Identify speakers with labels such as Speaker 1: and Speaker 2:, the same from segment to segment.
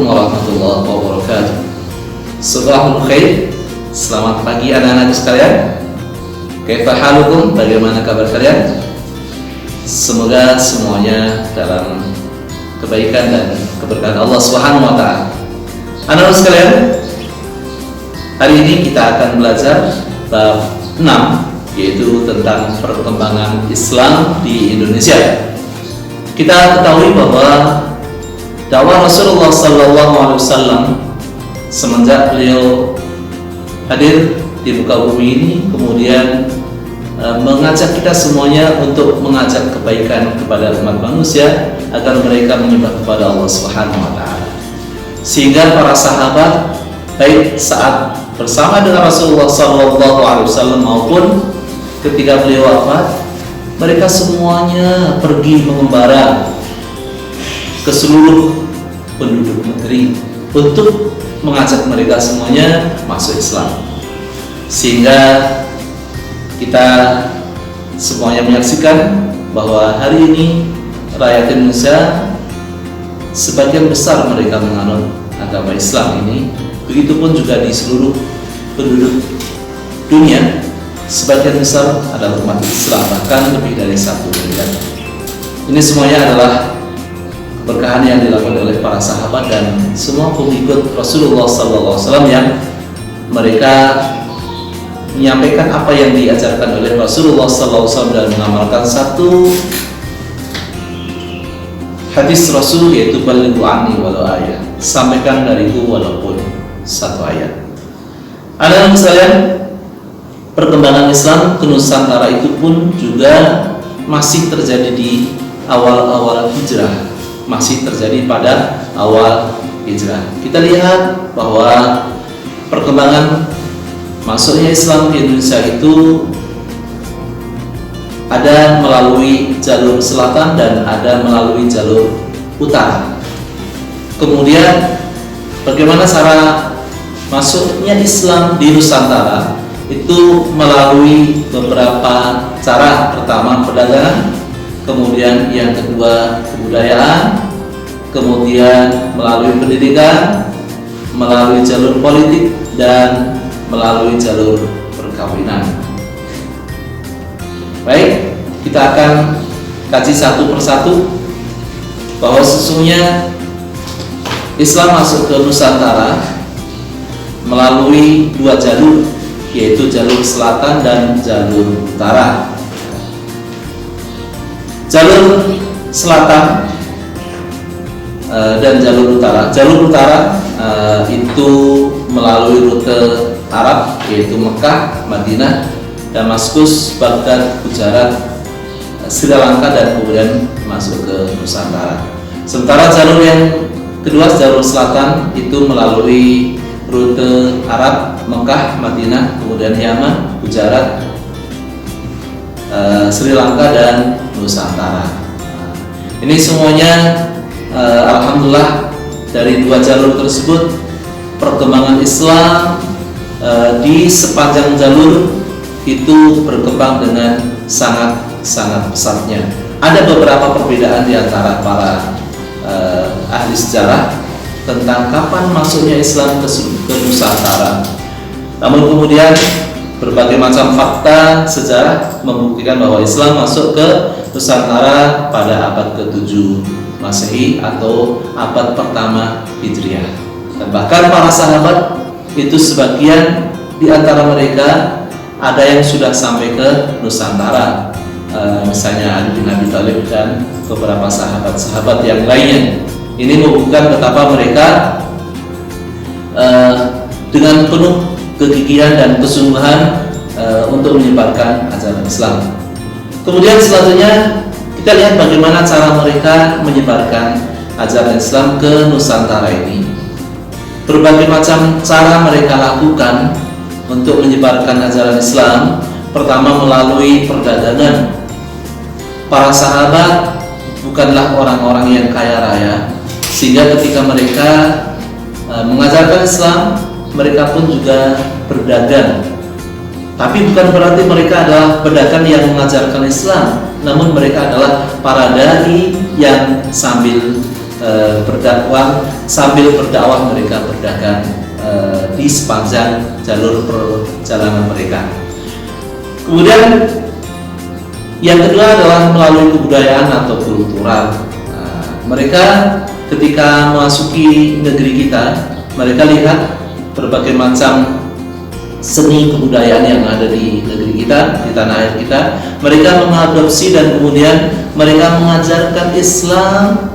Speaker 1: Assalamualaikum warahmatullahi wabarakatuh. Sabahul khair. Selamat pagi anak-anak sekalian. Kaifa halukum? Bagaimana kabar kalian? Semoga semuanya dalam kebaikan dan keberkahan Allah Subhanahu wa taala. Anak-anak sekalian, hari ini kita akan belajar bab 6, yaitu tentang perkembangan Islam di Indonesia. Kita ketahui bahwa dakwah Rasulullah SAW semenjak beliau hadir di muka bumi ini, kemudian mengajak kita semuanya untuk mengajak kebaikan kepada umat manusia agar mereka menyembah kepada Allah Subhanahu wa taala. Sehingga para sahabat baik saat bersama dengan Rasulullah SAW maupun ketika beliau wafat, mereka semuanya pergi mengembara ke seluruh penduduk negeri untuk mengajak mereka semuanya masuk Islam. Sehingga kita semuanya menyaksikan bahwa hari ini rakyat Indonesia sebagian besar mereka menganut agama Islam ini. Begitupun juga di seluruh penduduk dunia sebagian besar adalah umat Islam, bahkan lebih dari 1 miliar. Ini semuanya adalah keberkahan yang dilakukan oleh para sahabat dan semua pengikut Rasulullah SAW yang mereka menyampaikan apa yang diajarkan oleh Rasulullah SAW dan mengamalkan satu hadis Rasul, yaitu balighu anni walau ayat, sampaikan dariku walaupun 1 ayat. Anak-anak sekalian, perkembangan Islam ke Nusantara itu pun juga masih terjadi di awal-awal hijrah, masih terjadi pada awal hijrah. Kita lihat bahwa perkembangan masuknya Islam di Indonesia itu ada melalui jalur selatan dan ada melalui jalur utara. Kemudian bagaimana cara masuknya Islam di Nusantara? Itu melalui beberapa cara. Pertama, perdagangan, kemudian yang kedua kebudayaan, kemudian melalui pendidikan, melalui jalur politik, dan melalui jalur perkawinan. Baik, kita akan kaji satu persatu bahwa sesungguhnya Islam masuk ke Nusantara melalui 2 jalur, yaitu jalur selatan dan jalur utara. Jalur selatan dan jalur utara. Jalur utara itu melalui rute Arab, yaitu Mekah, Madinah, Damaskus, Baghdad, Gujarat, Sri Lanka, dan kemudian masuk ke Nusantara. Sementara jalur yang kedua, jalur selatan, itu melalui rute Arab, Mekah, Madinah, kemudian Yaman, Gujarat, Sri Lanka, dan Nusantara. Ini semuanya alhamdulillah dari 2 jalur tersebut perkembangan Islam di sepanjang jalur itu berkembang dengan sangat pesatnya. Ada beberapa perbedaan di antara para ahli sejarah tentang kapan masuknya Islam ke Nusantara. Namun kemudian berbagai macam fakta sejarah membuktikan bahwa Islam masuk ke Nusantara pada abad ke-7 Masehi atau abad pertama Hijriah. Dan bahkan para sahabat itu sebagian di antara mereka ada yang sudah sampai ke Nusantara, misalnya Ali bin Abi Thalib dan beberapa sahabat-sahabat yang lainnya. Ini membuktikan betapa mereka dengan penuh kegigihan dan kesungguhan untuk menyebarkan ajaran Islam. Kemudian selanjutnya kita lihat bagaimana cara mereka menyebarkan ajaran Islam ke Nusantara ini. Berbagai macam cara mereka lakukan untuk menyebarkan ajaran Islam. Pertama, melalui perdagangan. Para sahabat bukanlah orang-orang yang kaya raya, sehingga ketika mereka mengajarkan Islam, mereka pun juga berdagang. Tapi bukan berarti mereka adalah pedagang yang mengajarkan Islam, namun mereka adalah para dai yang sambil berdakwah, sambil berdakwah mereka berdagang di sepanjang jalur perjalanan mereka. Kemudian yang kedua adalah melalui kebudayaan atau kultural. Mereka ketika memasuki negeri kita, mereka lihat berbagai macam seni kebudayaan yang ada di negeri kita, di tanah air kita. Mereka mengadopsi dan kemudian mereka mengajarkan Islam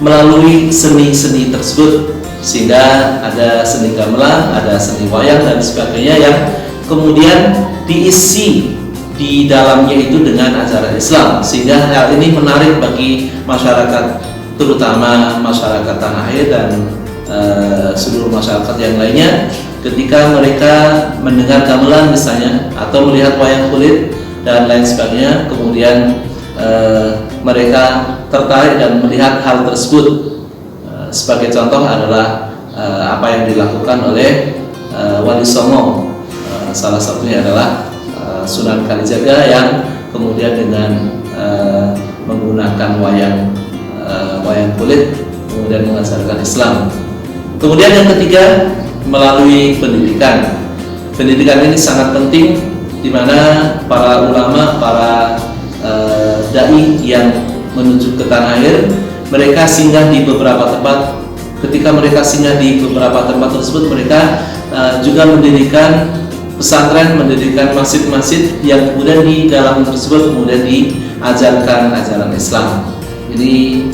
Speaker 1: melalui seni-seni tersebut, sehingga ada seni gamelan, ada seni wayang dan sebagainya yang kemudian diisi di dalamnya itu dengan ajaran Islam, sehingga hal ini menarik bagi masyarakat, terutama masyarakat tanah air dan seluruh masyarakat yang lainnya. Ketika mereka mendengar gamelan misalnya atau melihat wayang kulit dan lain sebagainya, kemudian mereka tertarik dan melihat hal tersebut. Sebagai contoh adalah apa yang dilakukan oleh Wali Songo, salah satunya adalah Sunan Kalijaga yang kemudian dengan menggunakan wayang kulit kemudian mengajarkan Islam. Kemudian yang ketiga, melalui pendidikan. Pendidikan ini sangat penting, di mana para ulama, para dai yang menuju ke tanah air, mereka singgah di beberapa tempat. Ketika mereka singgah di beberapa tempat tersebut, mereka juga mendirikan pesantren, mendirikan masjid-masjid yang kemudian di dalam tersebut kemudian diajarkan ajaran Islam. Ini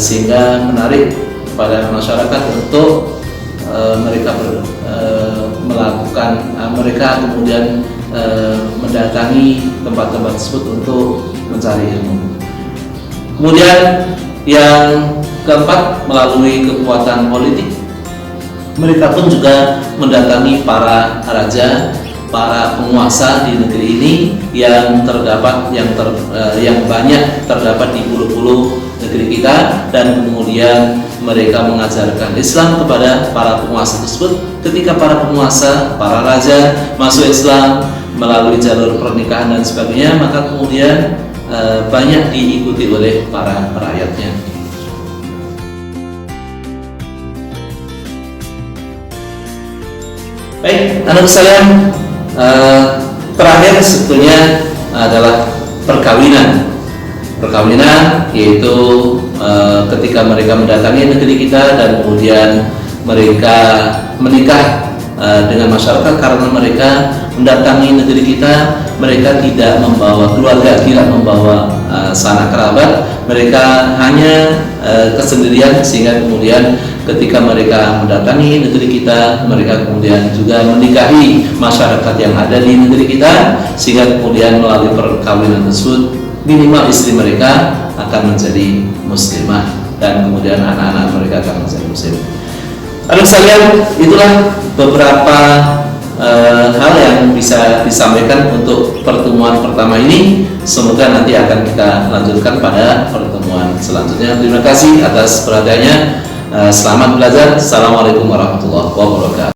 Speaker 1: sehingga menarik kepada masyarakat untuk mereka mereka kemudian mendatangi tempat-tempat tersebut untuk mencari ilmu. Kemudian yang keempat, melalui kekuatan politik, mereka pun juga mendatangi para raja, para penguasa di negeri ini yang banyak terdapat di pulau-pulau negeri kita, dan kemudian mereka mengajarkan Islam kepada para penguasa tersebut. Ketika para penguasa, para raja masuk Islam melalui jalur pernikahan dan sebagainya, maka kemudian banyak diikuti oleh para rakyatnya. Baik, anak sekalian, terakhir sebetulnya adalah perkawinan. Perkawinan yaitu ketika mereka mendatangi negeri kita dan kemudian mereka menikah dengan masyarakat, karena mereka mendatangi negeri kita, mereka tidak membawa keluarga, tidak membawa sanak kerabat, mereka hanya kesendirian, sehingga kemudian ketika mereka mendatangi negeri kita, mereka kemudian juga menikahi masyarakat yang ada di negeri kita, sehingga kemudian melalui perkawinan tersebut minimal istri mereka akan menjadi muslimah dan kemudian anak-anak mereka akan menjadi muslim. Lalu sekalian, itulah beberapa hal yang bisa disampaikan untuk pertemuan pertama ini. Semoga nanti akan kita lanjutkan pada pertemuan selanjutnya. Terima kasih atas perhatiannya. Selamat belajar. Assalamualaikum warahmatullahi wabarakatuh.